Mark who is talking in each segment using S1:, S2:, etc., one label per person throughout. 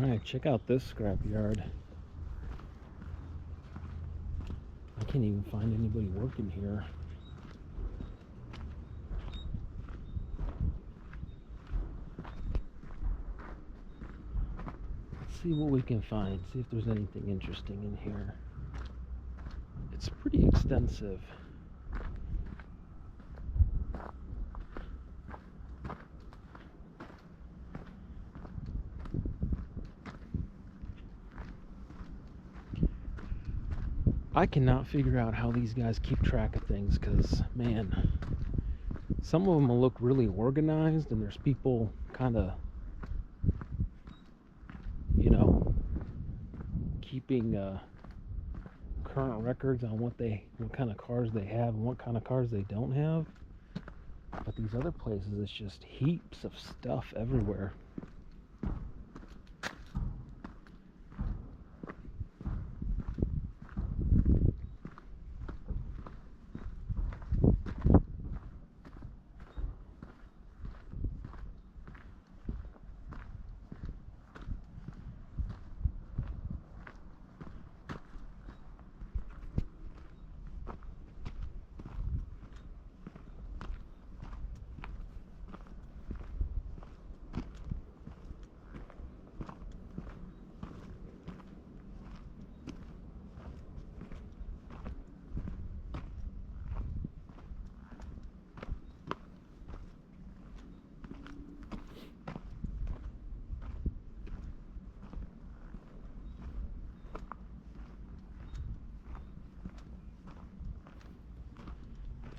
S1: Alright, check out this scrapyard. I can't even find anybody working here. Let's see what we can find, see if there's anything interesting in here. It's pretty extensive. I cannot figure out how these guys keep track of things, because, man, some of them will look really organized, and there's people kind of, keeping current records on what kind of cars they have and what kind of cars they don't have. But these other places, it's just heaps of stuff everywhere.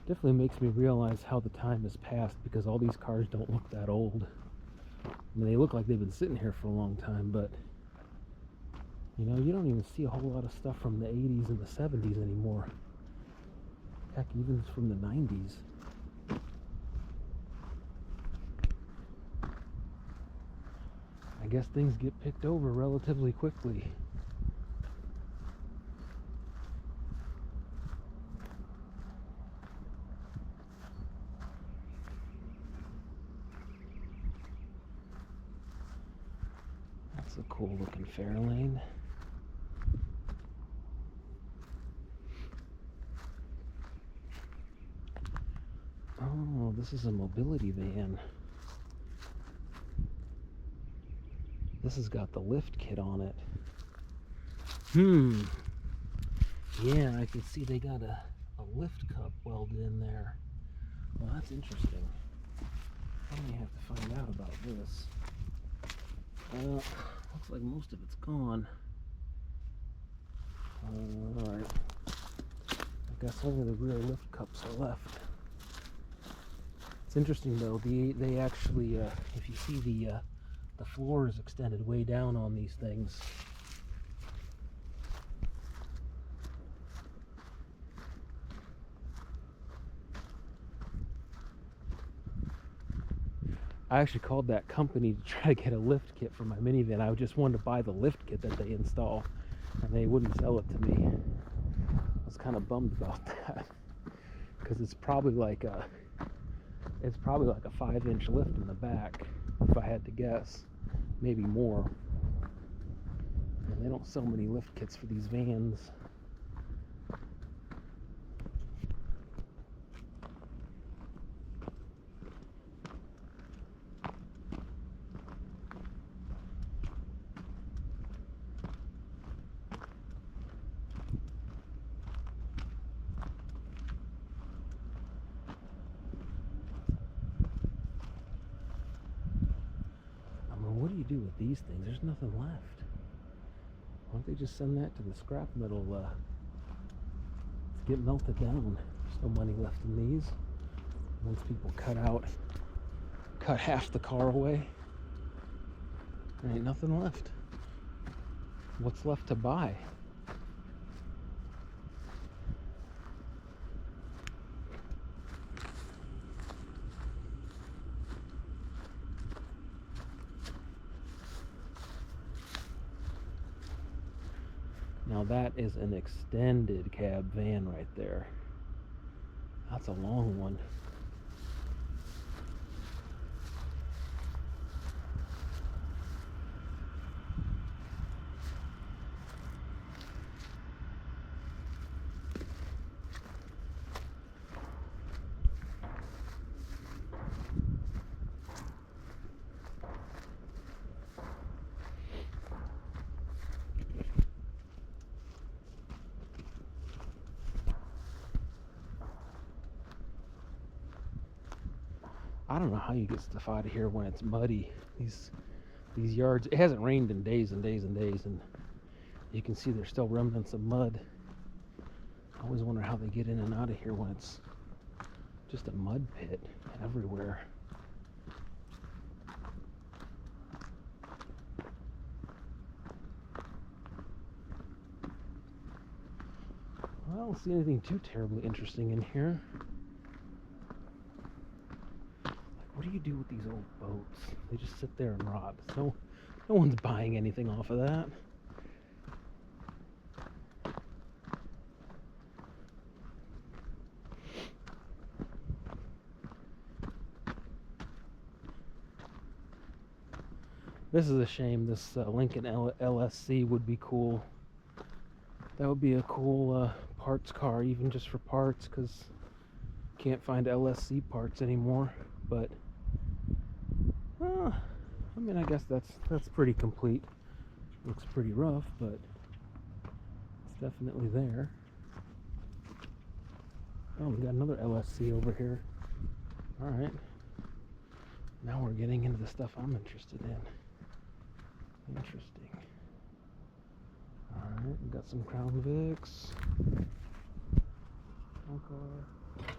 S1: Definitely makes me realize how the time has passed, because all these cars don't look that old. I mean, they look like they've been sitting here for a long time, but you don't even see a whole lot of stuff from the 80s and the 70s anymore. Heck, even from the 90s. I guess things get picked over relatively quickly. That's a cool looking Fairlane. Oh, this is a mobility van. This has got the lift kit on it. Yeah, I can see they got a lift cup welded in there. Well, that's interesting. I may have to find out about this. Looks like most of it's gone. Alright. I guess only the rear lift cups are left. It's interesting though, they actually, if you see the floor is extended way down on these things. I actually called that company to try to get a lift kit for my minivan. I just wanted to buy the lift kit that they install, and they wouldn't sell it to me. I was kind of bummed about that, because it's probably like a 5-inch lift in the back, if I had to guess, maybe more. And they don't sell many lift kits for these vans. What do you do with these things? There's nothing left. Why don't they just send that to the scrap metal to get melted down? There's no money left in these. Once people cut half the car away, there ain't nothing left. What's left to buy? Now that is an extended cab van right there. That's a long one. I don't know how you get stuff out of here when it's muddy. These yards, it hasn't rained in days and days and days, and you can see there's still remnants of mud. I always wonder how they get in and out of here when it's just a mud pit everywhere. Well, I don't see anything too terribly interesting in here. Like, what do you do with these old boats? They just sit there and rot. No one's buying anything off of that. This is a shame. This Lincoln LSC would be cool. That would be a cool parts car, even just for parts, because can't find LSC parts anymore. But I mean, I guess that's pretty complete. Looks pretty rough, but it's definitely there. Oh, we got another LSC over here. All right. Now we're getting into the stuff I'm interested in. Interesting. Alright, we got some Crown Vics. Okay.